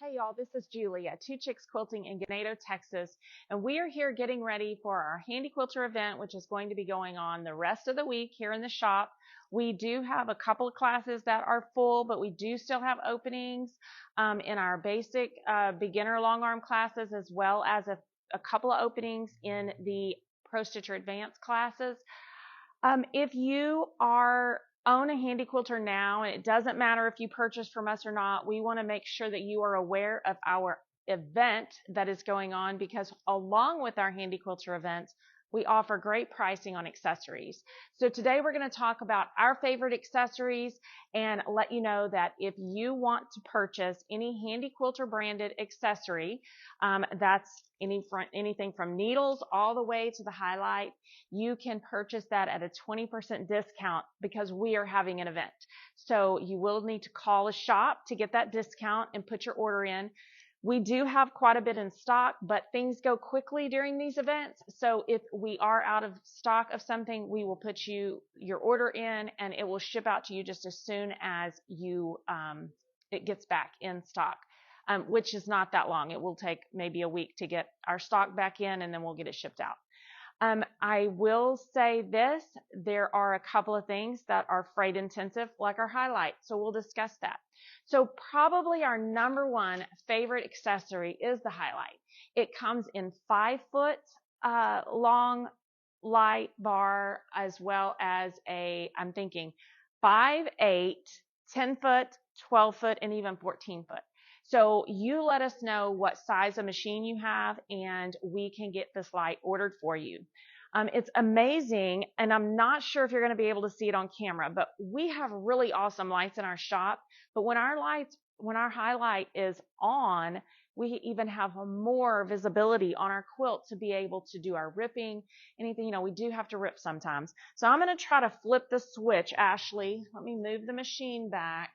Hey y'all, this is Julia, Two Chicks Quilting in Ganado, Texas, and we are here getting ready for our HandiQuilter event, which is going to be going on the rest of the week here in the shop. We do have a couple of classes that are full, but we do still have openings in our basic beginner long arm classes, as well as a couple of openings in the Pro Stitcher Advanced classes. If you own a HandiQuilter now, and it doesn't matter if you purchase from us or not, we want to make sure that you are aware of our event that is going on, because along with our HandiQuilter events, we offer great pricing on accessories. So today we're going to talk about our favorite accessories and let you know that if you want to purchase any HandiQuilter branded accessory, that's anything from needles all the way to the highlight, you can purchase that at a 20% discount because we are having an event. So you will need to call a shop to get that discount and put your order in. We do have quite a bit in stock, but things go quickly during these events. So if we are out of stock of something, we will put your order in and it will ship out to you just as soon as it gets back in stock, which is not that long. It will take maybe a week to get our stock back in, and then we'll get it shipped out. I will say this, there are a couple of things that are freight intensive, like our highlight. So we'll discuss that. So probably our number one favorite accessory is the highlight. It comes in 5-foot long light bar, as well as I'm thinking 5, 8, 10-foot, 12-foot, and even 14-foot. So you let us know what size of machine you have, and we can get this light ordered for you. It's amazing, and I'm not sure if you're going to be able to see it on camera, but we have really awesome lights in our shop. But when our highlight is on, we even have more visibility on our quilt to be able to do our ripping, anything, we do have to rip sometimes. So I'm going to try to flip the switch. Ashley, let me move the machine back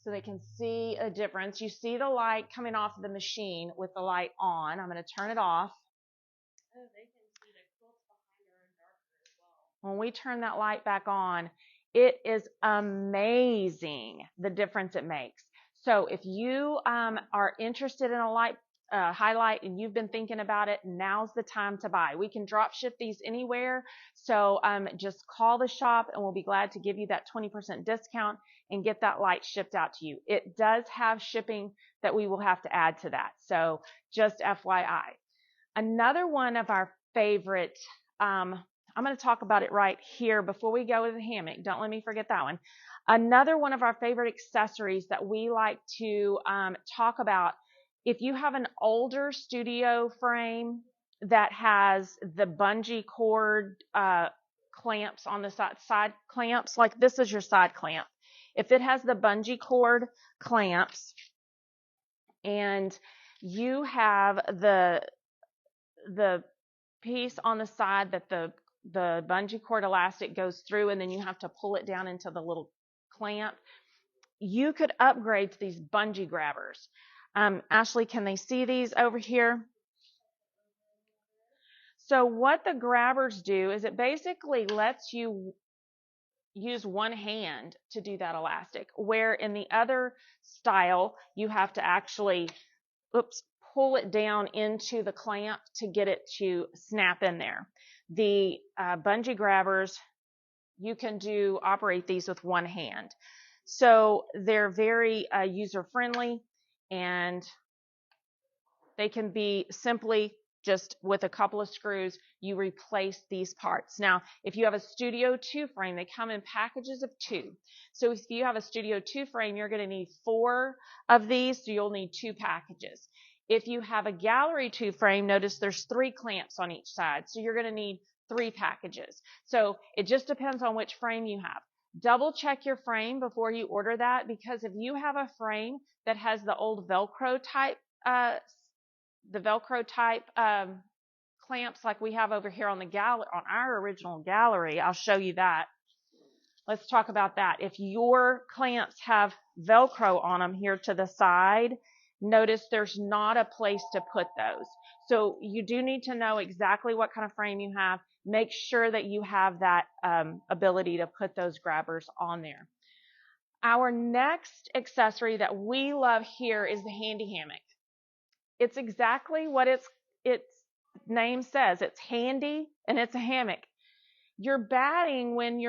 so they can see a difference. You see the light coming off of the machine with the light on. I'm going to turn it off. Oh, they can see the quilts behind her in darker as well. When we turn that light back on, it is amazing the difference it makes. So if you are interested in a highlight and you've been thinking about it, now's the time to buy. We can drop ship these anywhere. So just call the shop and we'll be glad to give you that 20% discount and get that light shipped out to you. It does have shipping that we will have to add to that. So just FYI. Another one of our favorite, I'm going to talk about it right here before we go to the hammock. Don't let me forget that one. Another one of our favorite accessories that we like to talk about, if you have an older studio frame that has the bungee cord clamps on the side clamps, like this is your side clamp. If it has the bungee cord clamps and you have the piece on the side that the bungee cord elastic goes through, and then you have to pull it down into the little clamp, you could upgrade to these bungee grabbers. Ashley, can they see these over here? So what the grabbers do is it basically lets you use one hand to do that elastic, where in the other style you have to actually pull it down into the clamp to get it to snap in there. The bungee grabbers, you can operate these with one hand. So they're very user friendly, and they can be simply just with a couple of screws, you replace these parts. Now, if you have a Studio 2 frame, they come in packages of 2. So if you have a Studio 2 frame, you're going to need 4 of these, so you'll need 2 packages. If you have a Gallery 2 frame, notice there's 3 clamps on each side, so you're going to need 3 packages. So it just depends on which frame you have. Double check your frame before you order that, because if you have a frame that has the old Velcro type clamps like we have over here on our original gallery, I'll show you that. Let's talk about that. If your clamps have Velcro on them here to the side, notice there's not a place to put those. So you do need to know exactly what kind of frame you have. Make sure that you have that ability to put those grabbers on there. Our next accessory that we love here is the Handy Hammock. It's exactly what its name says. It's handy and it's a hammock. Your batting, when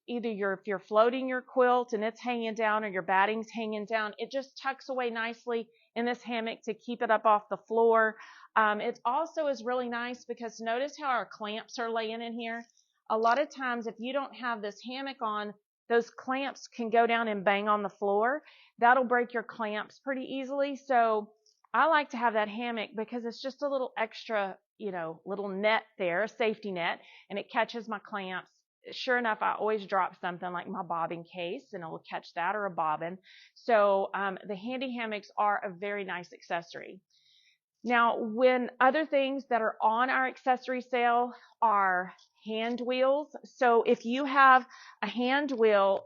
if you're floating your quilt and it's hanging down, or your batting's hanging down, it just tucks away nicely in this hammock to keep it up off the floor. It also is really nice because notice how our clamps are laying in here. A lot of times if you don't have this hammock on, those clamps can go down and bang on the floor. That'll break your clamps pretty easily. So I like to have that hammock because it's just a little extra, little net there, a safety net, and it catches my clamps. Sure enough, I always drop something like my bobbin case and it'll catch that, or a bobbin. So the Handy hammocks are a very nice accessory. Now, when other things that are on our accessory sale are hand wheels. So if you have a hand wheel,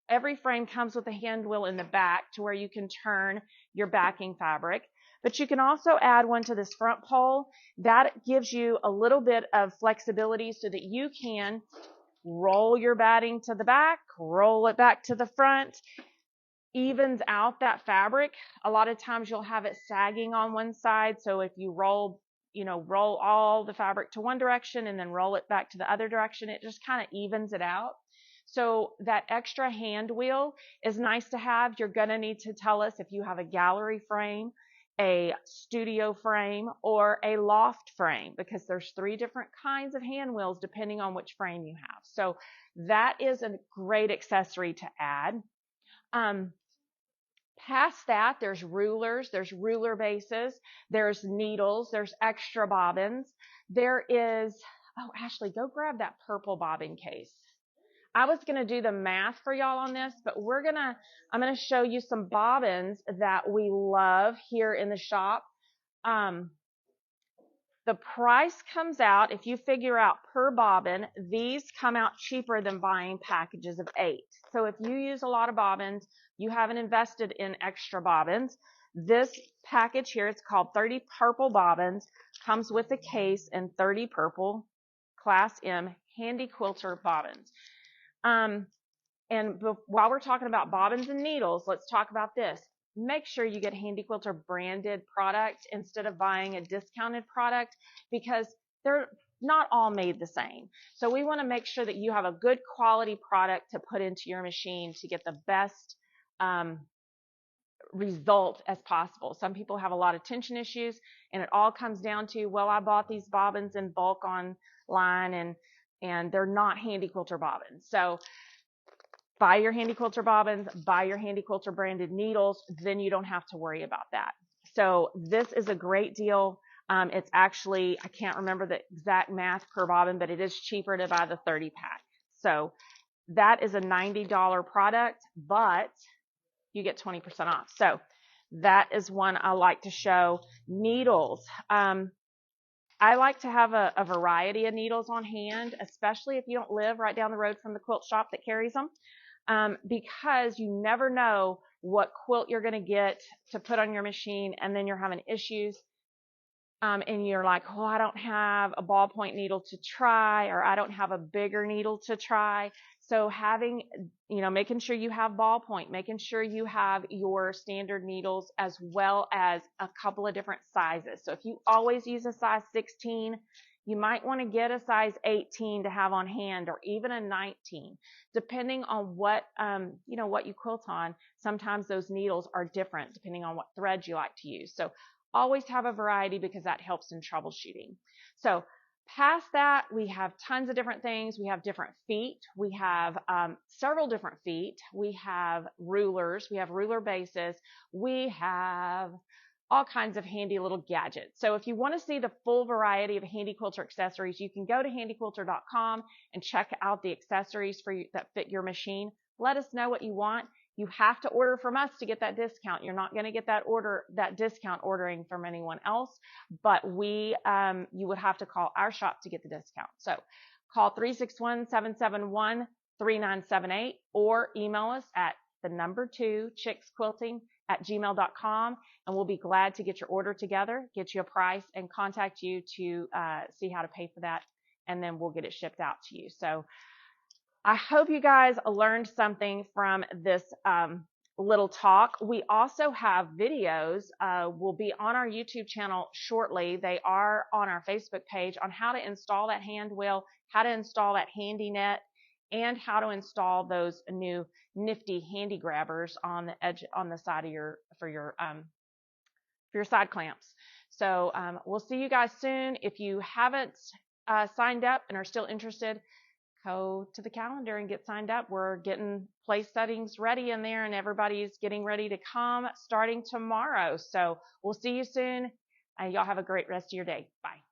every frame comes with a hand wheel in the back to where you can turn your backing fabric. But you can also add one to this front pole. That gives you a little bit of flexibility so that you can roll your batting to the back, roll it back to the front, evens out that fabric. A lot of times you'll have it sagging on one side. So if you roll all the fabric to one direction and then roll it back to the other direction, it just kind of evens it out. So that extra hand wheel is nice to have. You're going to need to tell us if you have a gallery frame, a studio frame, or a loft frame, because there's 3 different kinds of hand wheels depending on which frame you have. So that is a great accessory to add. Past that, there's rulers, there's ruler bases, there's needles, there's extra bobbins. There is, oh, Ashley, go grab that purple bobbin case. I was going to do the math for y'all on this, but I'm going to show you some bobbins that we love here in the shop. The price comes out, if you figure out per bobbin, these come out cheaper than buying packages of 8. So if you use a lot of bobbins, you haven't invested in extra bobbins. This package here, it's called 30 purple bobbins, comes with a case and 30 purple Class M HandiQuilter bobbins. While we're talking about bobbins and needles, let's talk about this. Make sure you get HandiQuilter branded product instead of buying a discounted product, because they're not all made the same. So we want to make sure that you have a good quality product to put into your machine to get the best result as possible. Some people have a lot of tension issues, and it all comes down to, well, I bought these bobbins in bulk online and they're not HandiQuilter bobbins. So buy your HandiQuilter bobbins, buy your HandiQuilter branded needles, then you don't have to worry about that. So this is a great deal. It's actually, I can't remember the exact math per bobbin, but it is cheaper to buy the 30 pack. So that is a $90 product, but you get 20% off. So that is one I like to show. Needles. I like to have a variety of needles on hand, especially if you don't live right down the road from the quilt shop that carries them. Because you never know what quilt you're going to get to put on your machine, and then you're having issues, and you're like, oh, I don't have a ballpoint needle to try, or I don't have a bigger needle to try. So making sure you have ballpoint, making sure you have your standard needles, as well as a couple of different sizes. So if you always use a size 16, you might want to get a size 18 to have on hand, or even a 19, depending on what you quilt on. Sometimes those needles are different depending on what threads you like to use. So always have a variety, because that helps in troubleshooting. So past that, we have tons of different things. We have different feet. We have several different feet. We have rulers. We have ruler bases. We have all kinds of handy little gadgets. So if you want to see the full variety of HandiQuilter accessories, you can go to HandiQuilter.com and check out the accessories that fit your machine. Let us know what you want. You have to order from us to get that discount. You're not going to get that discount ordering from anyone else, but you would have to call our shop to get the discount. So call 361-771-3978 or email us at the number 2 chicksquilting@gmail.com, and we'll be glad to get your order together, get you a price, and contact you to see how to pay for that, and then we'll get it shipped out to you. So I hope you guys learned something from this little talk. We also have videos, will be on our YouTube channel shortly. They are on our Facebook page on how to install that hand wheel, how to install that handy net, and how to install those new nifty handy grabbers on the edge, on the side of for your side clamps. So we'll see you guys soon. If you haven't signed up and are still interested, go to the calendar and get signed up. We're getting place settings ready in there, and everybody's getting ready to come starting tomorrow. So we'll see you soon. Y'all have a great rest of your day. Bye.